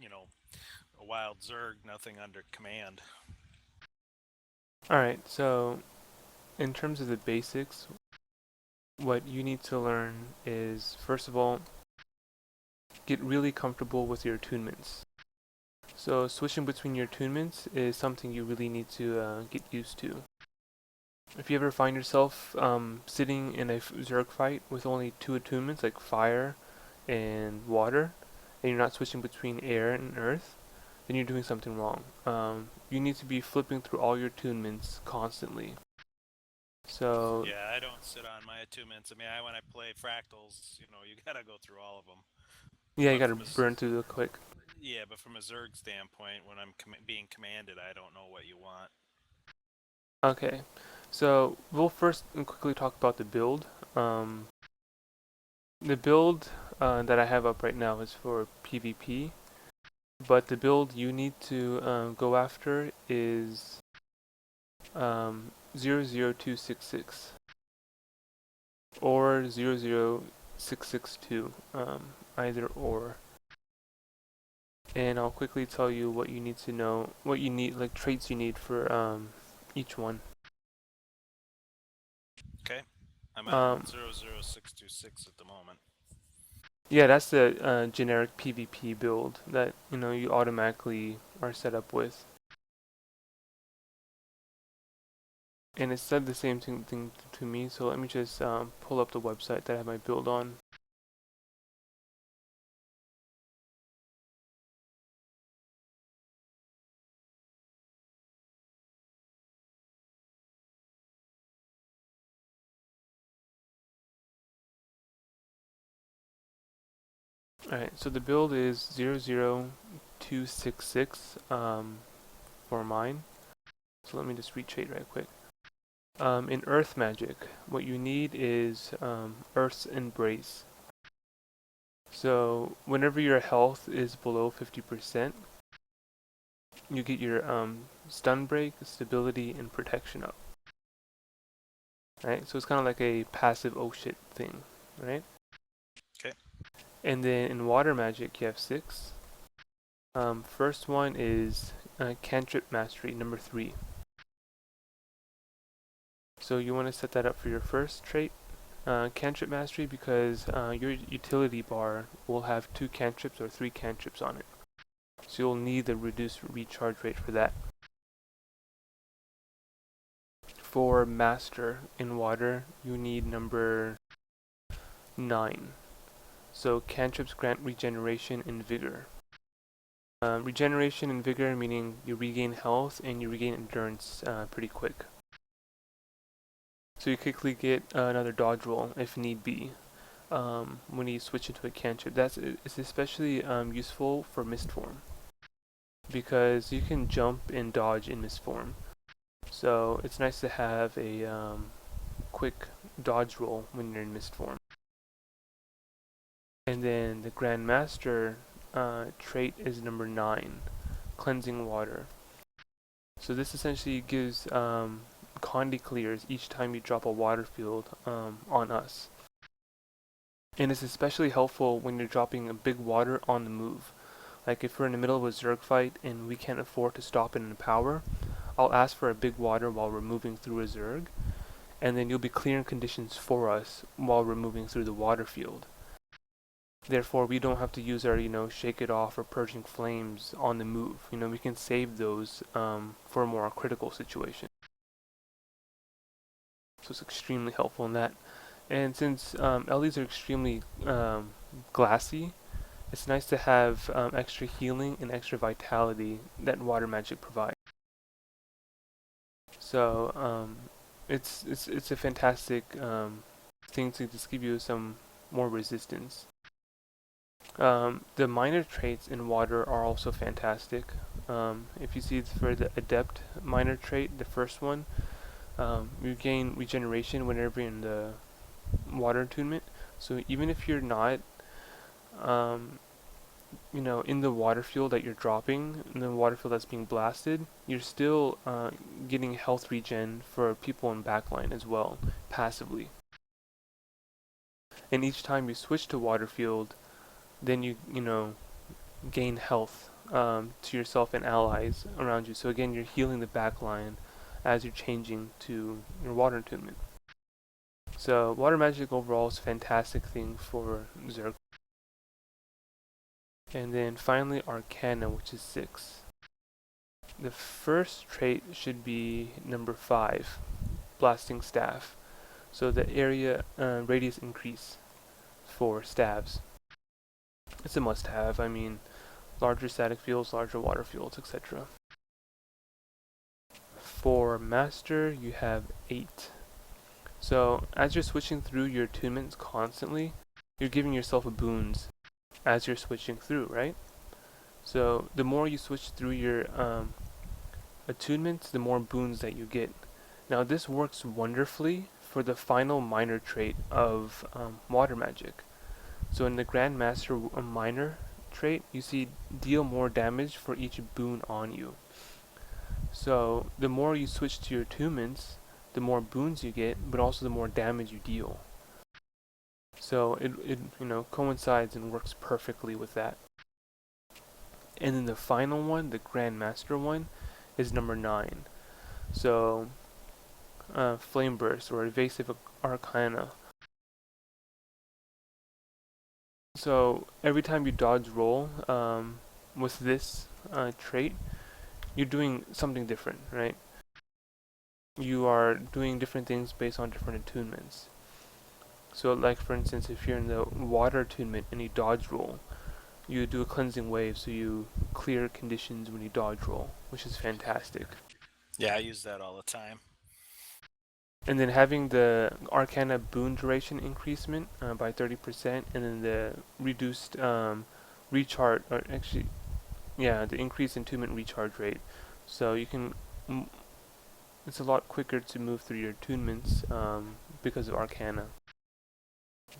a wild Zerg, nothing under command. Alright, so in terms of the basics, what you need to learn is, first of all, get really comfortable with your attunements. So switching between your attunements is something you really need to get used to. If you ever find yourself sitting in a Zerg fight with only two attunements, like fire and water, and you're not switching between air and earth, then you're doing something wrong. You need to be flipping through all your attunements constantly. So Yeah, I don't sit on my attunements. I mean, when I play fractals, you gotta go through all of them. yeah, you But gotta burn through it quick. yeah, but from a Zerg standpoint, when I'm being commanded, I don't know what you want. Okay, so we'll first quickly talk about the build. Um, the build that I have up right now is for PvP, but the build you need to go after is 00266 or 00662, either or. And I'll quickly tell you what you need to know, what you need, like traits you need for each one. Okay, I'm on Um, 00626 at the moment. yeah, that's the generic PvP build that you automatically are set up with, and it said the same thing to me. So let me just pull up the website that I have my build on. Alright, so the build is 00266 for mine. So let me just retrait right quick. In Earth Magic, what you need is Earth's Embrace. So whenever your health is below 50%, you get your stun break, stability, and protection up. Right? So it's kind of like a passive oh shit thing, right? Okay. And then in Water Magic, you have six. First one is Cantrip Mastery, number 3. So you want to set that up for your first trait, Cantrip Mastery, because your utility bar will have 2 cantrips or 3 cantrips on it. So you'll need the reduced recharge rate for that. For Master in Water, you need number 9. So cantrips grant regeneration and vigor. Regeneration and vigor meaning you regain health and you regain endurance pretty quick. So you quickly get another dodge roll if need be when you switch into a cantrip. It's especially useful for mist form because you can jump and dodge in mist form. So it's nice to have a quick dodge roll when you're in mist form. And then the Grandmaster trait is number 9, Cleansing Water. So this essentially gives Condi clears each time you drop a water field on us. And it's especially helpful when you're dropping a big water on the move. Like if we're in the middle of a Zerg fight and we can't afford to stop it in power, I'll ask for a big water while we're moving through a Zerg, and then you'll be clearing conditions for us while we're moving through the water field. Therefore, we don't have to use our, shake it off or purging flames on the move. We can save those for a more critical situation. So it's extremely helpful in that. And since LEs are extremely glassy, it's nice to have extra healing and extra vitality that water magic provides. So it's a fantastic thing to just give you some more resistance. The minor traits in water are also fantastic. If you see for the adept minor trait, the first one, you gain regeneration whenever you're in the water attunement. So even if you're not, um, in the water field that you're dropping, in the water field that's being blasted, you're still getting health regen for people in backline as well, passively. And each time you switch to water field, then you gain health to yourself and allies around you. So again, you're healing the back line as you're changing to your water attunement. So water magic overall is a fantastic thing for Zerg. And then finally Arcana, which is 6. The first trait should be number 5, Blasting Staff. So the area radius increase for stabs. It's a must-have. I mean, larger static fields, larger water fields, etc. For Master, you have 8. So as you're switching through your attunements constantly, you're giving yourself boons as you're switching through, right? So the more you switch through your attunements, the more boons that you get. Now this works wonderfully for the final minor trait of water magic. So in the Grandmaster minor trait, you see deal more damage for each boon on you. So the more you switch to your attunements, the more boons you get, but also the more damage you deal. So it coincides and works perfectly with that. And then the final one, the Grandmaster one, is number 9. So Flame Burst or Evasive Arcana. So every time you dodge roll with this trait, you're doing something different, right? You are doing different things based on different attunements. So like for instance, if you're in the water attunement and you dodge roll, you do a cleansing wave, so you clear conditions when you dodge roll, which is fantastic. Yeah, I use that all the time. And then having the Arcana boon duration increasement by 30%, and then the reduced recharge, or actually, yeah, the increase in attunement recharge rate. So you can, it's a lot quicker to move through your attunements because of Arcana.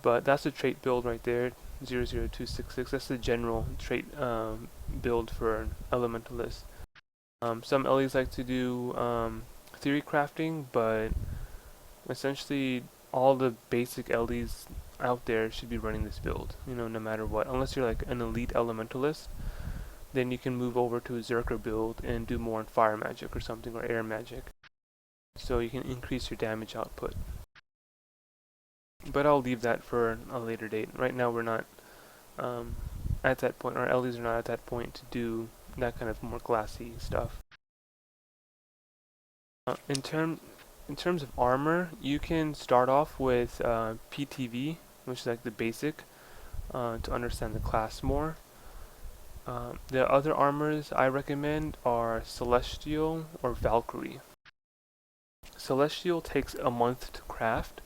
But that's the trait build right there, 00266. That's the general trait build for Elementalist. Some LEs like to do theory crafting, but essentially all the basic LEs out there should be running this build, no matter what. Unless you're like an elite Elementalist, then you can move over to a Zerker build and do more on fire magic or something, or air magic. So you can increase your damage output. But I'll leave that for a later date. Right now we're not at that point, our LEs are not at that point to do that kind of more classy stuff. In terms of armor, you can start off with PTV, which is like the basic, to understand the class more. The other armors I recommend are Celestial or Valkyrie. Celestial takes a month to craft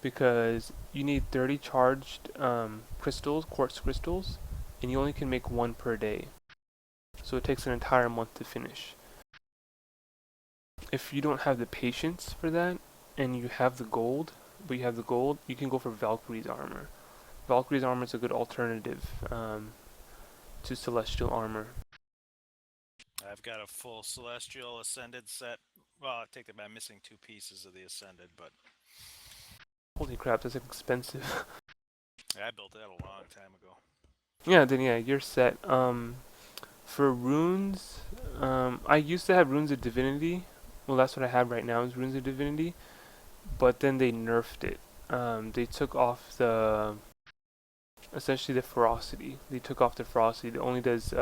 because you need 30 charged crystals, quartz crystals, and you only can make 1 per day. So it takes an entire month to finish. If you don't have the patience for that, and you have the gold, you can go for Valkyrie's armor. Valkyrie's armor is a good alternative to Celestial armor. I've got a full Celestial Ascended set. Well, I take it back, missing 2 pieces of the Ascended, but Holy crap, that's expensive. yeah, I built that a long time ago. Yeah, then yeah, you're set. For runes, I used to have runes of divinity. Well, that's what I have right now is runes of divinity, but then they nerfed it. They took off essentially the ferocity. They took off the ferocity. It only does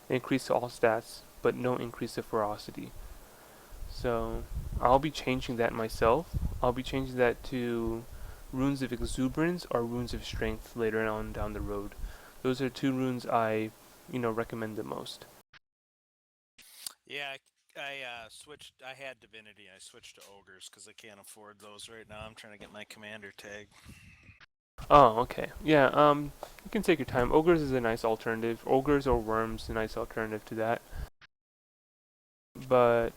increase to all stats, but no increase to ferocity. So I'll be changing that myself. I'll be changing that to runes of exuberance or runes of strength later on down the road. Those are 2 runes I, recommend the most. Yeah, I switched. I had Divinity, and I switched to Ogres because I can't afford those right now. I'm trying to get my Commander tag. Oh, okay. Yeah, you can take your time. Ogres is a nice alternative. Ogres or Worms is a nice alternative to that. But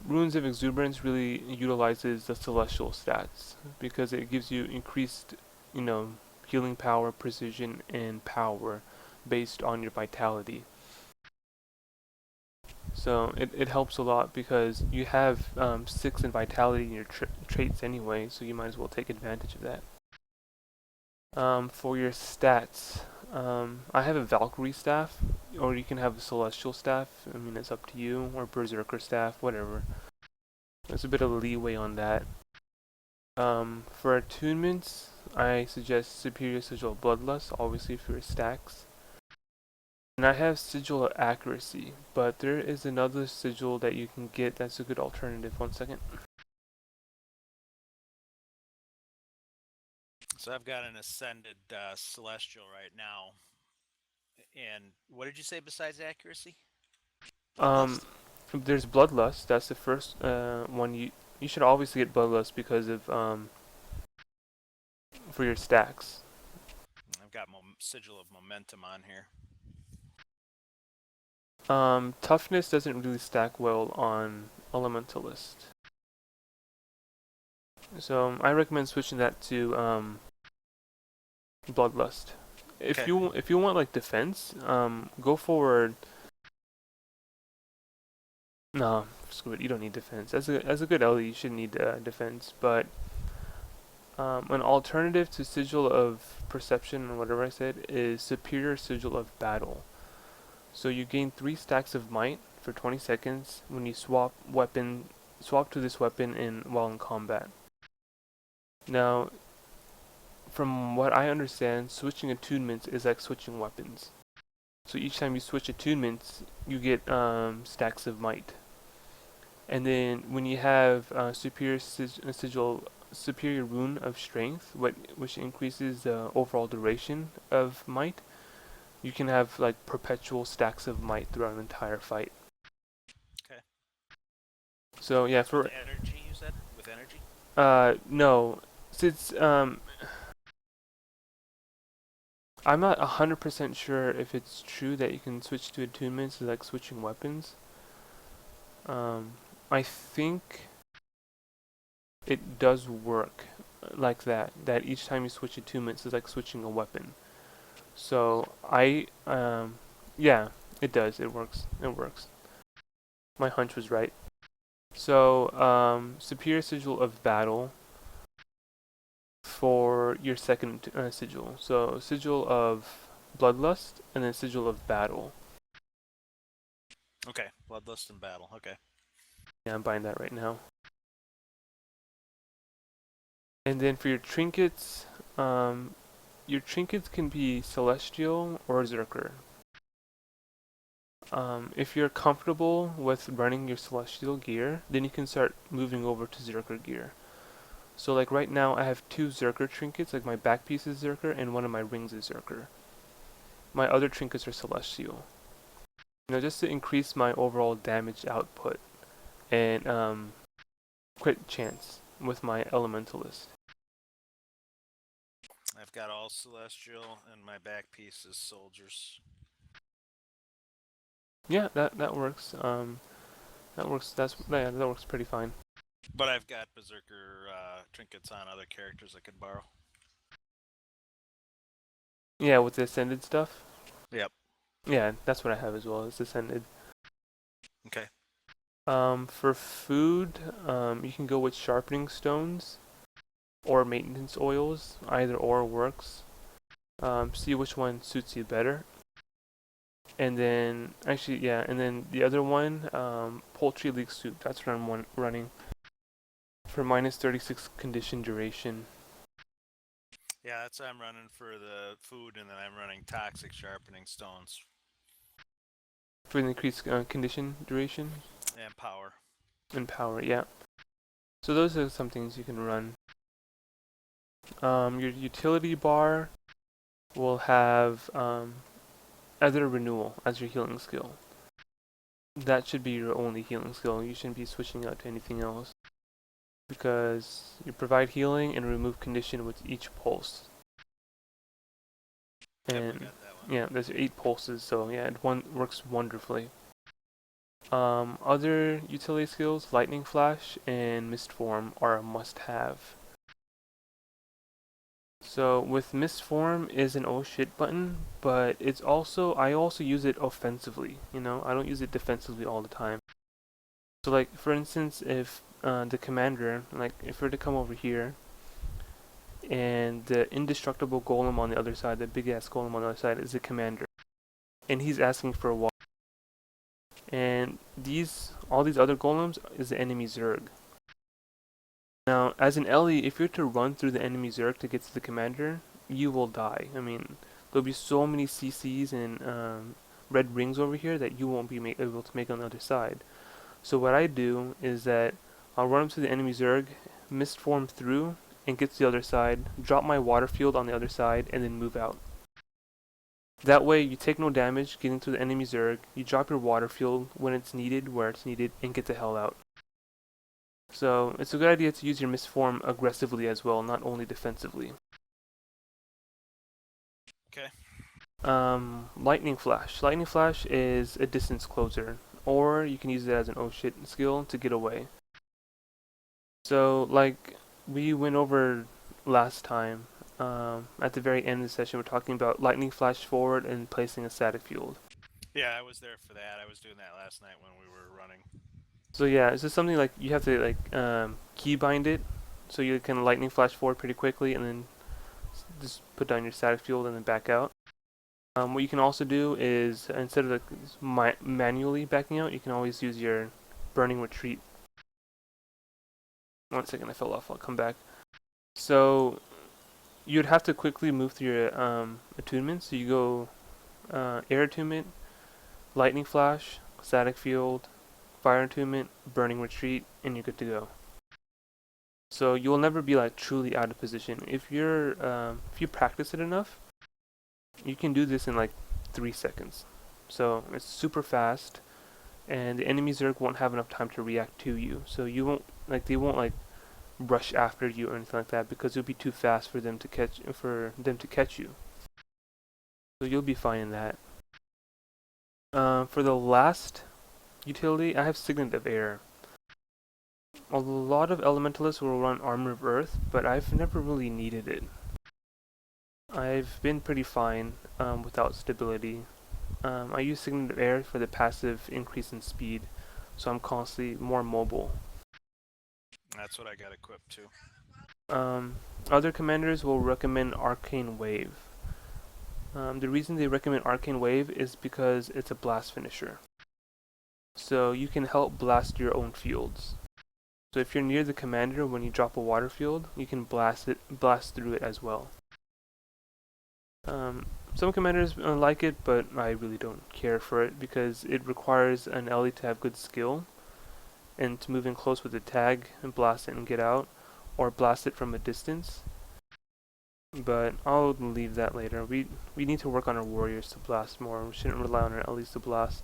Runes of Exuberance really utilizes the Celestial stats because it gives you increased, healing power, precision, and power based on your vitality. So it helps a lot because you have 6 in vitality in your traits anyway, so you might as well take advantage of that. For your stats, I have a Valkyrie staff, or you can have a Celestial staff. I mean, it's up to you, or Berserker staff, whatever. There's a bit of leeway on that. For attunements, I suggest Superior Sigil of Bloodlust, obviously for your stacks. And I have Sigil of Accuracy, but there is another sigil that you can get that's a good alternative. 1 second. So I've got an ascended celestial right now. And what did you say besides accuracy? Um, Bloodlust? there's Bloodlust. That's the first one. You should obviously get Bloodlust because of for your stacks. I've got sigil of momentum on here. Toughness doesn't really stack well on Elementalist, so I recommend switching that to Bloodlust. Okay. If you want like defense, go forward. No, screw it. You don't need defense. As a good LE, you should need defense. But an alternative to Sigil of Perception, or whatever I said, is Superior Sigil of Battle. So you gain 3 stacks of might for 20 seconds when you swap to this weapon while in combat. Now, from what I understand, switching attunements is like switching weapons. So each time you switch attunements, you get stacks of might. And then when you have superior rune of strength, which increases the overall duration of might, you can have like perpetual stacks of might throughout an entire fight. Okay. So yeah, That's with for energy, you said? With energy? no, since I'm not 100% sure if it's true that you can switch to attunements like switching weapons. I think it does work like that. That each time you switch attunements is like switching a weapon. So yeah, it does. It works. It works. My hunch was right. So Superior Sigil of Battle for your second sigil. So Sigil of Bloodlust and then Sigil of Battle. Okay. Bloodlust and battle. Okay. Yeah, I'm buying that right now. And then for your trinkets can be Celestial or Zerker. If you're comfortable with running your Celestial gear, then you can start moving over to Zerker gear. So like right now I have 2 Zerker trinkets, like my back piece is Zerker and one of my rings is Zerker. My other trinkets are Celestial. Just to increase my overall damage output and crit chance with my Elementalist. I've got all celestial, and my back piece is soldiers. Yeah, that works. That works. That works pretty fine. But I've got berserker trinkets on other characters I could borrow. Yeah, with the ascended stuff. Yep. Yeah, that's what I have as well. It's ascended. Okay. For food, you can go with sharpening stones or maintenance oils. Either or works. See which one suits you better. And then, actually, yeah, and then the other one, poultry leek soup. That's what I'm running for minus 36 condition duration. Yeah, that's what I'm running for the food, and then I'm running toxic sharpening stones For the increased condition duration and power. and power, yeah. So those are some things you can run. Your utility bar will have Other Renewal as your healing skill. That should be your only healing skill. You shouldn't be switching out to anything else. Because you provide healing and remove condition with each pulse. Yep, I And got that one. yeah, there's 8 pulses, so yeah, it works wonderfully. Other utility skills, Lightning Flash and Mist Form are a must-have. So with Mist Form is an oh shit button, but I also use it offensively. I don't use it defensively all the time. So like for instance, if the commander, like if we're to come over here, and the indestructible golem on the other side, the big ass golem on the other side, is the commander, and he's asking for a wall. And all these other golems is the enemy Zerg. Now, as an Ellie, if you're to run through the enemy Zerg to get to the commander, you will die. I mean, there'll be so many CCs and red rings over here that you won't be able to make on the other side. So what I do is that I'll run up to the enemy Zerg, mist form through, and get to the other side, drop my water field on the other side, and then move out. That way, you take no damage getting to the enemy Zerg, you drop your water field when it's needed, where it's needed, and get the hell out. So, it's a good idea to use your mist form aggressively as well, not only defensively. Okay. Lightning Flash. Lightning Flash is a distance closer, or you can use it as an oh shit skill to get away. So, like we went over last time, at the very end of the session, we're talking about lightning flash forward and placing a static field. Yeah, I was there for that. I was doing that last night when we were running. So yeah, it's just something like you have to key bind it, so you can lightning flash forward pretty quickly, and then just put down your static field and then back out. What you can also do is instead of manually backing out, you can always use your burning retreat. 1 second, I fell off. I'll come back. So you'd have to quickly move through your attunements. So you go air attunement, lightning flash, static field, fire attunement, burning retreat, and you're good to go. So you'll never be like truly out of position. If you practice it enough, you can do this in like 3 seconds. So it's super fast, and the enemy Zerg won't have enough time to react to you. So they won't rush after you or anything like that because it'll be too fast for them to catch you. So you'll be fine in that. For the last utility, I have Signet of Air. A lot of Elementalists will run Armor of Earth, but I've never really needed it. I've been pretty fine without stability. I use Signet of Air for the passive increase in speed, so I'm constantly more mobile. That's what I got equipped to. Other commanders will recommend Arcane Wave. The reason they recommend Arcane Wave is because it's a blast finisher. So you can help blast your own fields. So if you're near the commander when you drop a water field, you can blast through it as well. Some commanders like it, but I really don't care for it because it requires an Ellie to have good skill and to move in close with the tag and blast it and get out, or blast it from a distance. But I'll leave that later. We need to work on our warriors to blast more. We shouldn't rely on our elites to blast.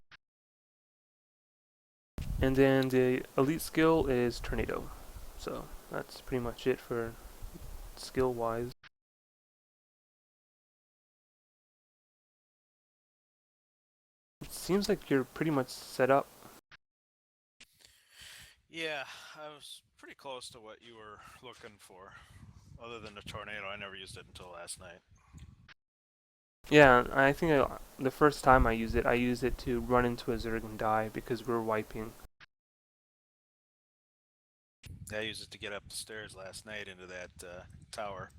And then the elite skill is Tornado. So that's pretty much it for skill wise. It seems like you're pretty much set up. Yeah, I was pretty close to what you were looking for. Other than the tornado, I never used it until last night. Yeah, I think the first time I used it to run into a Zerg and die because we were wiping. I used it to get up the stairs last night into that tower.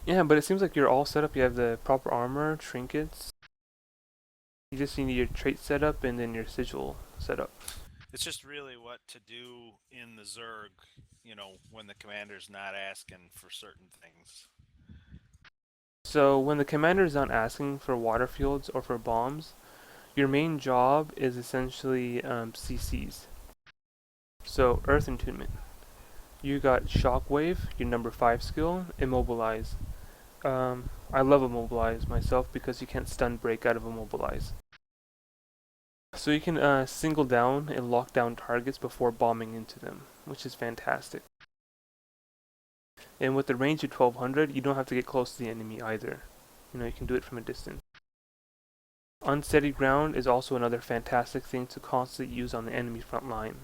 Yeah, but it seems like you're all set up. You have the proper armor, trinkets. You just need your trait set up and then your sigil set up. It's just really what to do in the Zerg, when the commander's not asking for certain things. So when the commander is not asking for water fields or for bombs, your main job is essentially CCs. So Earth Attunement. You got Shockwave, your number 5 skill, Immobilize. I love Immobilize myself because you can't stun break out of Immobilize. So you can single down and lock down targets before bombing into them, which is fantastic. And with the range of 1200, you don't have to get close to the enemy either. You can do it from a distance. Unsteady ground is also another fantastic thing to constantly use on the enemy front line.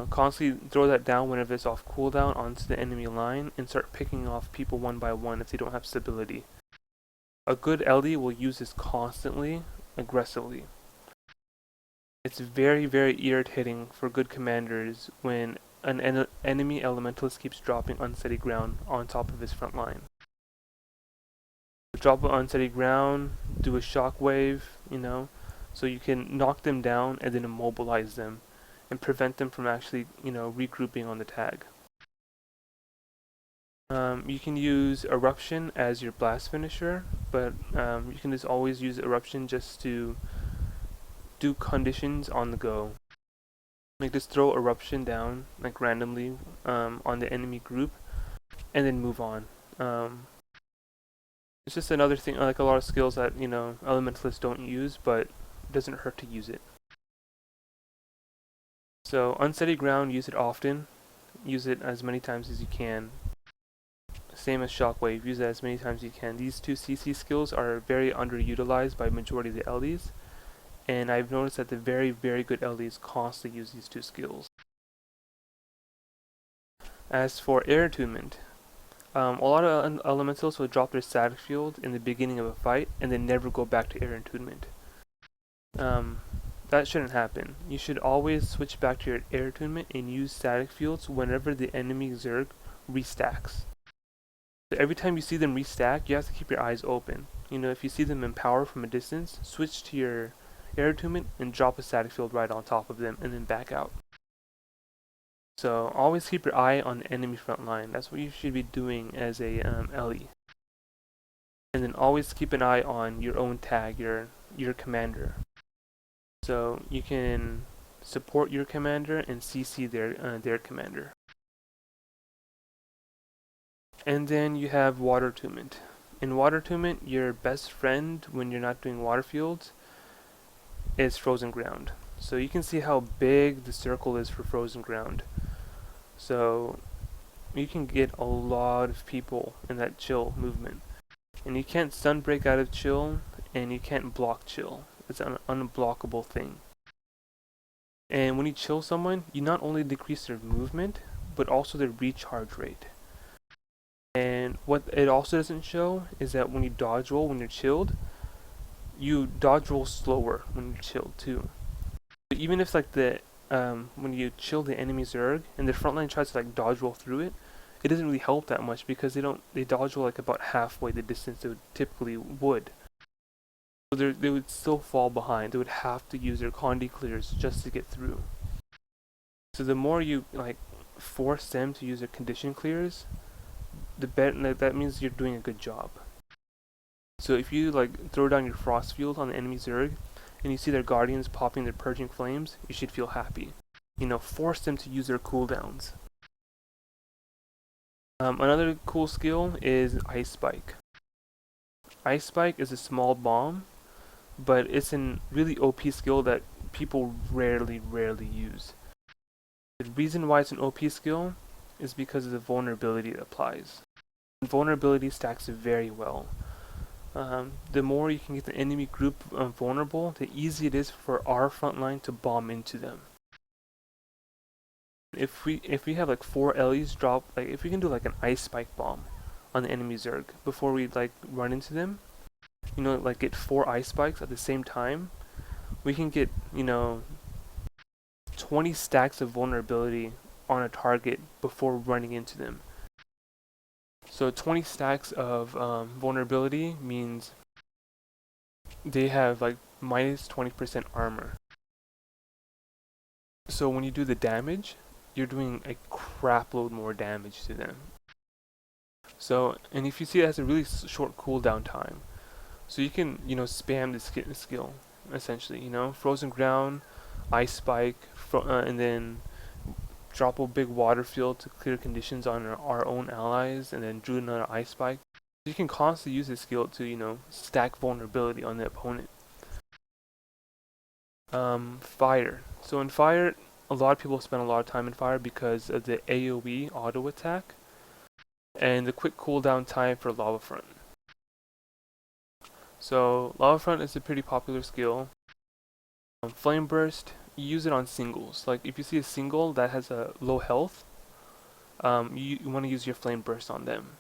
Constantly throw that down whenever it's off cooldown onto the enemy line and start picking off people one by one if they don't have stability. A good Ellie will use this constantly, aggressively. It's very, very irritating for good commanders when an enemy elementalist keeps dropping unsteady ground on top of his front line. Drop on unsteady ground, do a shockwave, so you can knock them down and then immobilize them and prevent them from actually, regrouping on the tag. You can use Eruption as your blast finisher, but you can just always use Eruption just to do conditions on the go. Like just throw Eruption down like randomly on the enemy group and then move on. It's just another thing, like a lot of skills that, elementalists don't use, but it doesn't hurt to use it. So unsteady ground, use it often. Use it as many times as you can. Same as Shockwave, use it as many times as you can. These two CC skills are very underutilized by majority of the LDs, and I've noticed that the very, very good LDs constantly use these two skills. As for air attunement, a lot of elementals will drop their static field in the beginning of a fight and then never go back to air attunement. That shouldn't happen. You should always switch back to your air attunement and use static fields whenever the enemy Zerg restacks. So every time you see them restack, you have to keep your eyes open. If you see them in power from a distance, switch to your air attunement and drop a static field right on top of them and then back out. So always keep your eye on the enemy front line. That's what you should be doing as a LE. And then always keep an eye on your own tag, your commander. So you can support your commander and CC their commander. And then you have water attunement. In water attunement, your best friend when you're not doing water fields is frozen ground. So you can see how big the circle is for frozen ground. So you can get a lot of people in that chill movement. And you can't stun break out of chill, and you can't block chill. It's an unblockable thing. And when you chill someone, you not only decrease their movement, but also their recharge rate. And what it also doesn't show is that when you dodge roll when you're chilled, you dodge roll slower when you're chilled too. But even if like when you chill the enemy Zerg and the frontline tries to like dodge roll through it, it doesn't really help that much because they dodge roll like about halfway the distance they typically would. So they would still fall behind. They would have to use their condi clears just to get through. So the more you like force them to use their condition clears, the better. That means you're doing a good job. So if you like throw down your frost field on the enemy Zerg, and you see their guardians popping their purging flames, you should feel happy. Force them to use their cooldowns. Another cool skill is Ice Spike. Ice Spike is a small bomb, but it's a really OP skill that people rarely use. The reason why it's an OP skill is because of the vulnerability it applies. Vulnerability stacks very well. The more you can get the enemy group vulnerable, the easier it is for our front line to bomb into them. If we have like 4 LEs drop, like if we can do like an ice spike bomb on the enemy Zerg before we like run into them, like get 4 ice spikes at the same time, we can get 20 stacks of vulnerability on a target before running into them. So 20 stacks of vulnerability means they have like minus 20% armor. So when you do the damage, you're doing a crap load more damage to them. So, and if you see it has a really short cooldown time, so you can, spam the skill, essentially, Frozen Ground, Ice Spike, and then drop a big water field to clear conditions on our own allies, and then do another Ice Spike. You can constantly use this skill to, stack vulnerability on the opponent. Fire. So in Fire, a lot of people spend a lot of time in Fire because of the AoE auto attack and the quick cooldown time for Lava Front. So Lava Front is a pretty popular skill. Flame Burst, you use it on singles. Like if you see a single that has a low health, you want to use your Flame Burst on them.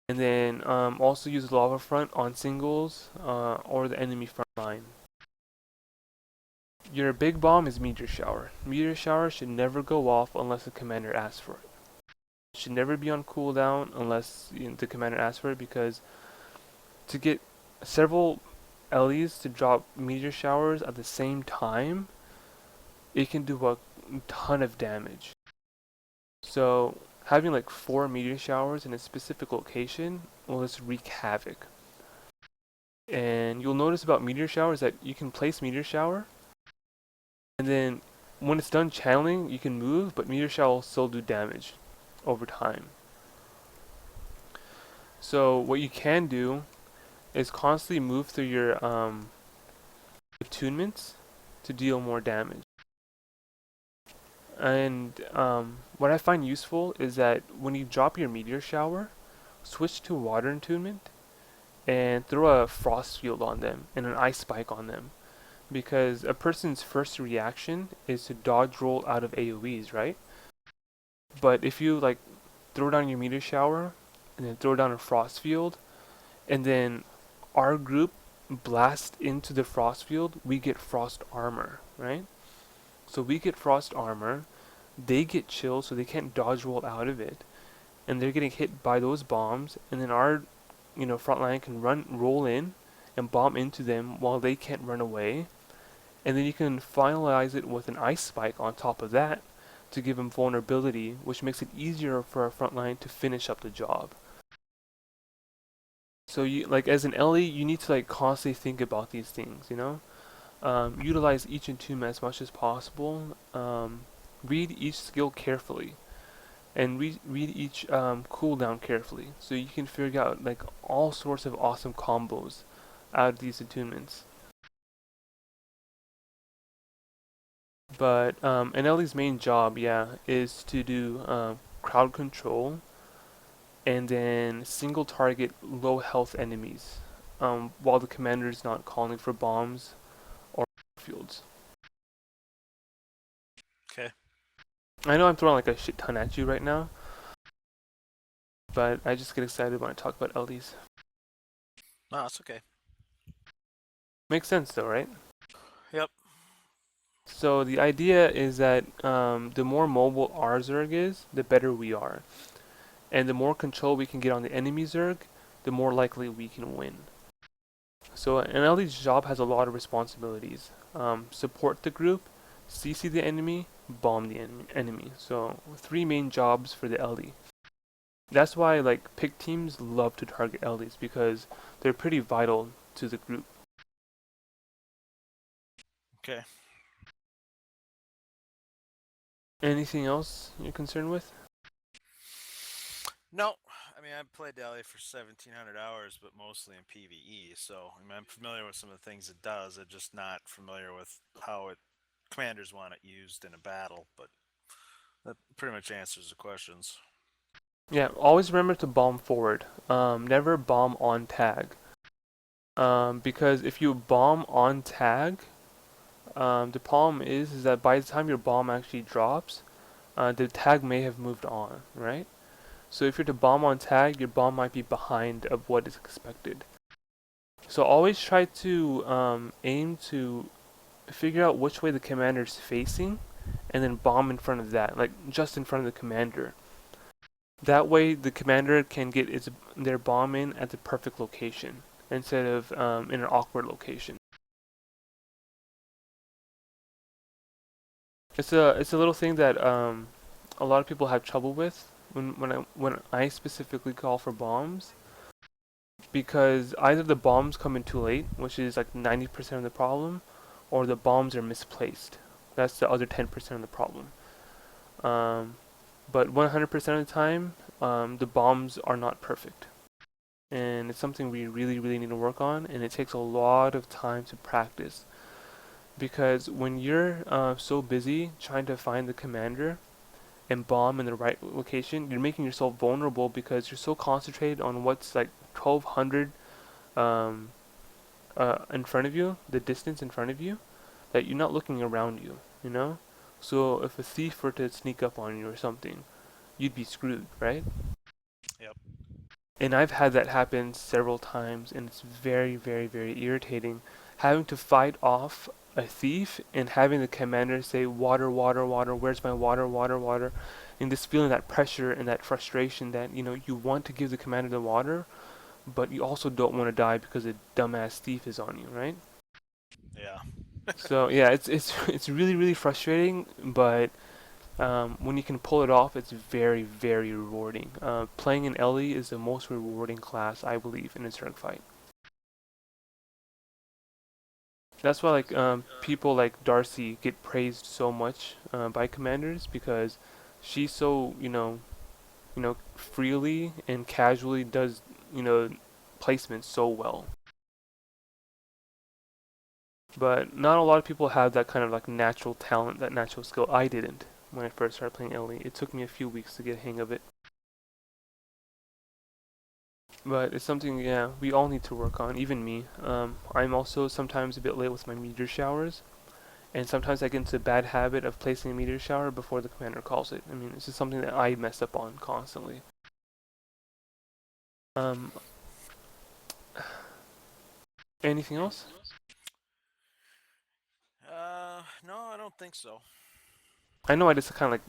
And then also use Lava Front on singles or the enemy front line. Your big bomb is meteor shower. Meteor shower should never go off unless the commander asks for it. It should never be on cooldown unless the commander asks for it, because to get several Ellies to drop meteor showers at the same time, it can do a ton of damage. So having like 4 meteor showers in a specific location will just wreak havoc. And you'll notice about meteor showers that you can place meteor shower, and then when it's done channeling, you can move, but meteor shower will still do damage over time. So what you can do is constantly move through your attunements to deal more damage. And what I find useful is that when you drop your meteor shower, switch to water attunement and throw a frost field on them and an ice spike on them. Because a person's first reaction is to dodge roll out of AoEs, right? But if you like throw down your meteor shower and then throw down a frost field, and then our group blast into the frost field, we get frost armor, right? So we get frost armor, they get chill so they can't dodge roll out of it, and they're getting hit by those bombs, and then our front line can roll in and bomb into them while they can't run away, and then you can finalize it with an ice spike on top of that to give them vulnerability, which makes it easier for our front line to finish up the job. So you like as an Ellie, you need to like constantly think about these things. Utilize each attunement as much as possible. Read each skill carefully, and read each cooldown carefully, so you can figure out like all sorts of awesome combos out of these attunements. But an Ellie's main job, yeah, is to do crowd control and then single target low health enemies, while the commander is not calling for bombs or fields. Okay. I know I'm throwing like a shit ton at you right now, but I just get excited when I talk about LDs. No, it's okay. Makes sense though, right? Yep. So the idea is that the more mobile our Zerg is, the better we are. And the more control we can get on the enemy Zerg, the more likely we can win. So an LD's job has a lot of responsibilities. Support the group, CC the enemy, bomb the enemy. So 3 main jobs for the LD. That's why like pick teams love to target LDs, because they're pretty vital to the group. Okay. Anything else you're concerned with? No, I mean I've played Dahlia for 1,700 hours, but mostly in PVE. So I mean I'm familiar with some of the things it does. I'm just not familiar with how it commanders want it used in a battle. But that pretty much answers the questions. Yeah, always remember to bomb forward. Never bomb on tag. Because if you bomb on tag, the problem is that by the time your bomb actually drops, the tag may have moved on, right? So if you're to bomb on tag, your bomb might be behind of what is expected. So always try to aim to figure out which way the commander is facing, and then bomb in front of that, like just in front of the commander. That way the commander can get their bomb in at the perfect location, instead of in an awkward location. It's a little thing that a lot of people have trouble with when I specifically call for bombs, because either the bombs come in too late, which is like 90% of the problem, or the bombs are misplaced. That's the other 10% of the problem. Um, but 100% of the time, the bombs are not perfect, and it's something we really, really need to work on, and it takes a lot of time to practice. Because when you're so busy trying to find the commander and bomb in the right location, you're making yourself vulnerable because you're so concentrated on what's like 1200 um, in front of you, the distance in front of you, that you're not looking around you. So if a thief were to sneak up on you or something, you'd be screwed, right? Yep. And I've had that happen several times, and it's very, very, very irritating having to fight off a thief and having the commander say water, water, water, where's my water, water, water, and just feeling that pressure and that frustration that you want to give the commander the water, but you also don't want to die because a dumbass thief is on you, right? Yeah. So yeah, it's it's really really frustrating, but when you can pull it off, it's very very rewarding. Playing an Ellie is the most rewarding class, I believe, in a Zerg fight. That's why people like Darcy get praised so much by commanders because she's so freely and casually does placements so well. But not a lot of people have that kind of like natural talent, that natural skill. I didn't when I first started playing Ellie. It took me a few weeks to get a hang of it. But it's something, yeah, we all need to work on, even me. I'm also sometimes a bit late with my meteor showers, and sometimes I get into a bad habit of placing a meteor shower before the commander calls it. I mean, this is something that I mess up on constantly. Um, anything else? No, I don't think so. I know I just kind of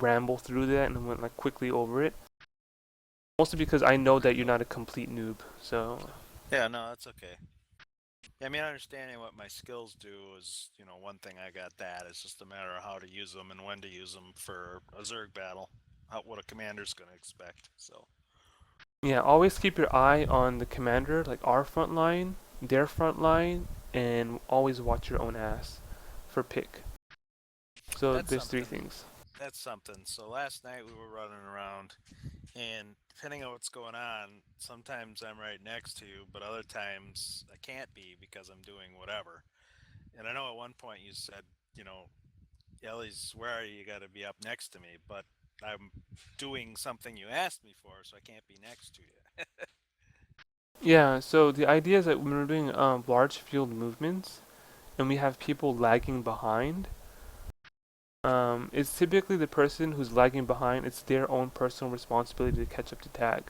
ramble through that and went like quickly over it. Mostly because I know that you're not a complete noob, so Yeah, no, that's okay. Yeah, I mean, understanding what my skills do is, one thing I got that. It's just a matter of how to use them and when to use them for a Zerg battle. What a commander's going to expect. So, yeah, always keep your eye on the commander, like our front line, their front line, and always watch your own ass for pick. So that's there's three something. things. That's something. So last night we were running around, and depending on what's going on, sometimes I'm right next to you, but other times I can't be because I'm doing whatever. And I know at one point you said, you know, Ellie's, where are you? You got to be up next to me, but I'm doing something you asked me for, so I can't be next to you. Yeah, so the idea is that when we're doing large field movements and we have people lagging behind, it's typically the person who's lagging behind, it's their own personal responsibility to catch up to tag.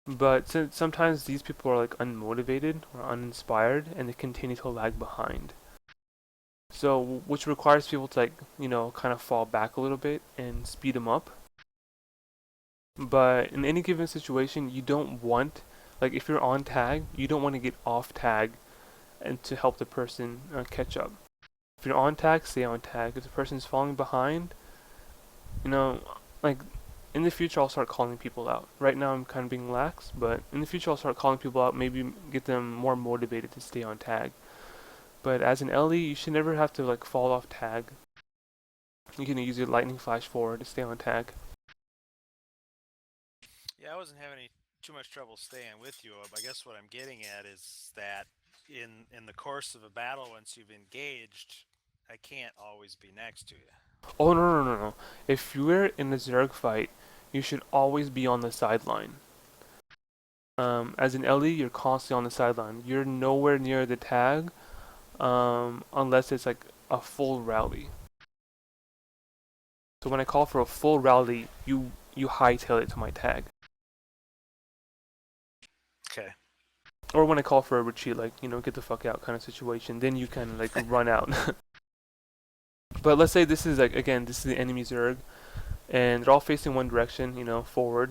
But since sometimes these people are like unmotivated or uninspired and they continue to lag behind. So, which requires people to kind of fall back a little bit and speed them up. But in any given situation, you don't want, like if you're on tag, you don't want to get off tag and to help the person catch up. If you're on tag, stay on tag. If the person's falling behind, you know, like in the future I'll start calling people out. Right now I'm kind of being lax, but in the future I'll start calling people out, maybe get them more motivated to stay on tag. But as an LE, you should never have to like fall off tag. You can use your lightning flash forward to stay on tag. Yeah, I wasn't having too much trouble staying with you. I guess what I'm getting at is that in the course of a battle, once you've engaged, I can't always be next to you. Oh no no no no! If you're in a Zerg fight, you should always be on the sideline. As an LE, you're constantly on the sideline. You're nowhere near the tag, unless it's like a full rally. So when I call for a full rally, you hightail it to my tag. Okay. Or when I call for a retreat, like get the fuck out kind of situation, then you kind of like run out. But let's say this is like again, this is the enemy Zerg, and they're all facing one direction, forward.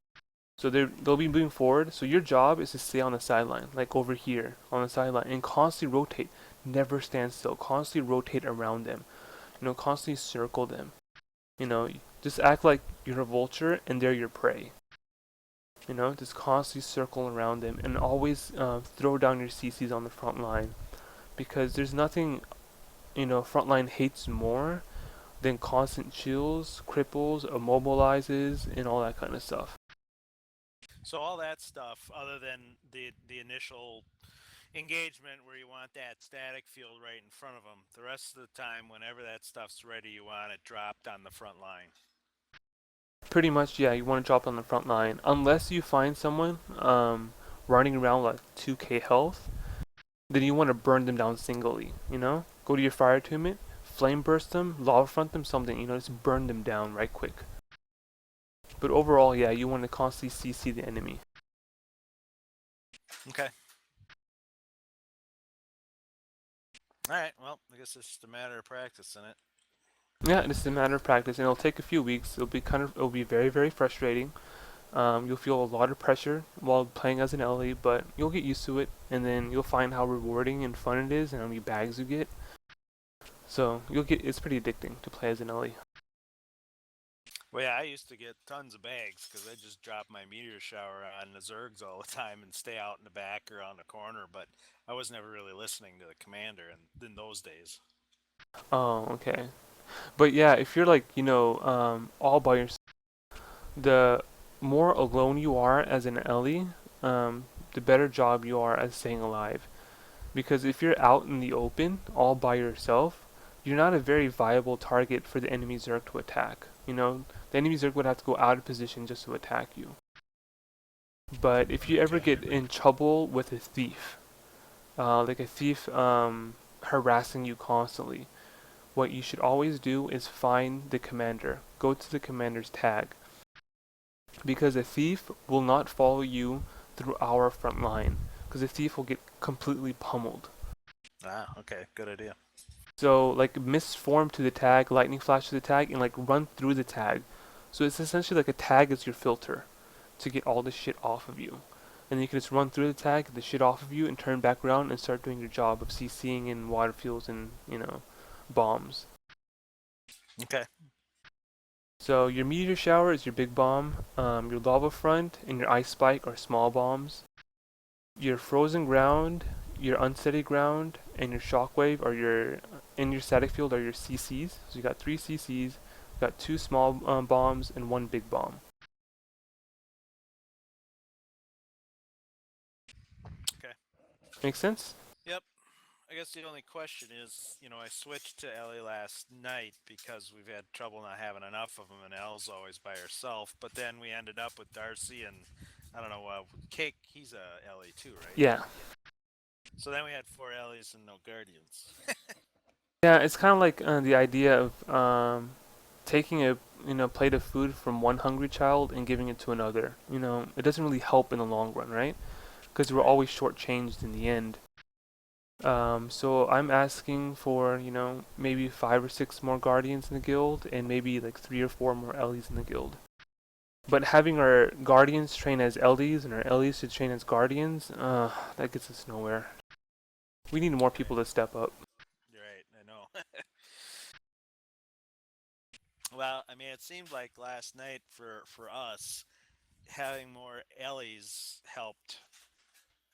So they'll be moving forward. So your job is to stay on the sideline, like over here on the sideline, and constantly rotate. Never stand still. Constantly rotate around them. Constantly circle them. Just act like you're a vulture and they're your prey. Just constantly circle around them and always throw down your CCs on the front line because there's nothing frontline hates more than constant chills, cripples, immobilizes, and all that kind of stuff. So all that stuff, other than the initial engagement where you want that static field right in front of them, the rest of the time, whenever that stuff's ready, you want it dropped on the front line. Pretty much, yeah, you want to drop on the front line. Unless you find someone running around like 2k health, then you want to burn them down singly, Go to your fire attunement, flame burst them, lava front them, something, just burn them down right quick. But overall, yeah, you want to constantly CC the enemy. Okay. All right. Well, I guess it's just a matter of practicing it. Yeah, it's a matter of practice, and it'll take a few weeks. It'll be very, very frustrating. You'll feel a lot of pressure while playing as an Ellie, but you'll get used to it, and then you'll find how rewarding and fun it is, and how many bags you get. So it's pretty addicting to play as an Ellie. Well, yeah, I used to get tons of bags because I just drop my meteor shower on the Zergs all the time and stay out in the back or on the corner. But I was never really listening to the commander in those days. Oh, okay. But yeah, if you're like, all by yourself, the more alone you are as an Ellie, the better job you are at staying alive. Because if you're out in the open, all by yourself, you're not a very viable target for the enemy Zerg to attack. The enemy Zerg would have to go out of position just to attack you. But if you ever Okay. get in trouble with a thief, like a thief harassing you constantly, what you should always do is find the commander. Go to the commander's tag. Because a thief will not follow you through our front line. Because a thief will get completely pummeled. Ah, okay. Good idea. So like misform to the tag, lightning flash to the tag, and like run through the tag. So it's essentially like a tag is your filter to get all the shit off of you. And you can just run through the tag, get the shit off of you, and turn back around and start doing your job of CCing in water fuels and, bombs. Okay. So your meteor shower is your big bomb, your lava front and your ice spike are small bombs. Your frozen ground, your unsteady ground, and your shockwave are your static field are your CCs. So you got three CCs, you got two small bombs and one big bomb. Okay. Make sense? Yep. I guess the only question is, I switched to Ellie last night because we've had trouble not having enough of them, and Elle's always by herself. But then we ended up with Darcy and I don't know, Cake. He's a Ellie too, right? Yeah. So then we had four Ellies and no Guardians. Yeah, it's kind of like the idea of taking a plate of food from one hungry child and giving it to another. It doesn't really help in the long run, right? Because we're Right. always shortchanged in the end. So I'm asking for, maybe 5 or 6 more Guardians in the guild, and maybe like 3 or 4 more Ellies in the guild. But having our Guardians train as Ellies and our Ellies to train as Guardians, that gets us nowhere. We need more Okay. people to step up. You're right. I know. Well, I mean, it seemed like last night for us having more Ellies helped.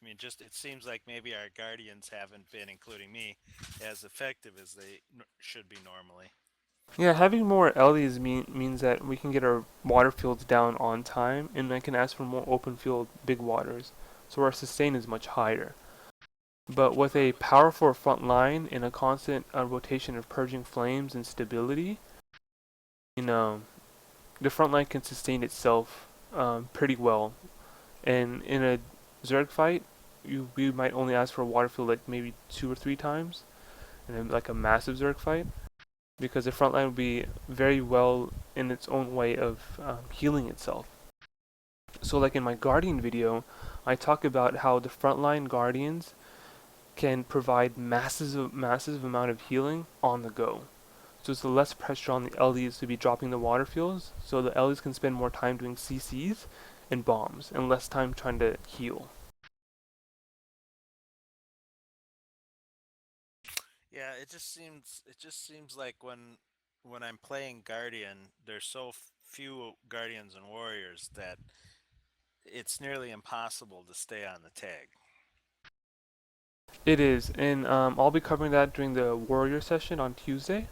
I mean, just it seems like maybe our Guardians haven't been, including me, as effective as they should be normally. Yeah, having more Ellies means that we can get our water fields down on time, and I can ask for more open field big waters, so our sustain is much higher. But with a powerful front line and a constant rotation of purging flames and stability, you know, the front line can sustain itself pretty well. And in a Zerg fight, we might only ask for a water field like maybe 2 or 3 times, in like a massive Zerg fight, because the front line would be very well in its own way of healing itself. So like in my Guardian video, I talk about how the frontline Guardians can provide massive amount of healing on the go. So it's less pressure on the LEs to be dropping the water fuels, so the LEs can spend more time doing CCs and bombs, and less time trying to heal. Yeah, it just seems like when I'm playing Guardian, there's so few Guardians and Warriors that it's nearly impossible to stay on the tag. It is, and I'll be covering that during the Warrior session on Tuesday.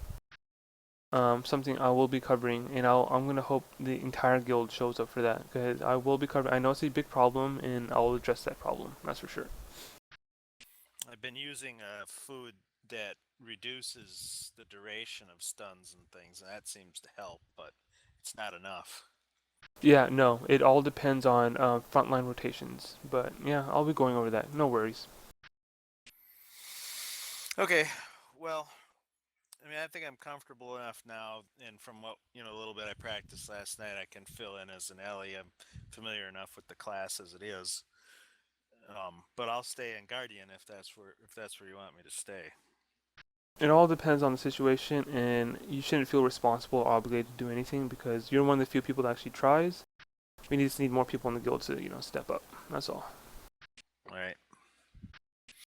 Something I will be covering, and I'm gonna hope the entire guild shows up for that, because I will be covering. I know it's a big problem, and I'll address that problem. That's for sure. I've been using a food that reduces the duration of stuns and things, and that seems to help, but it's not enough. Yeah, no, it all depends on frontline rotations, but yeah, I'll be going over that. No worries. Okay, well, I mean, I think I'm comfortable enough now, and from what a little bit I practiced last night, I can fill in as an Ellie. I'm familiar enough with the class as it is, but I'll stay in Guardian if that's where you want me to stay. It all depends on the situation, and you shouldn't feel responsible or obligated to do anything because you're one of the few people that actually tries. We just need more people in the guild to, step up. That's all.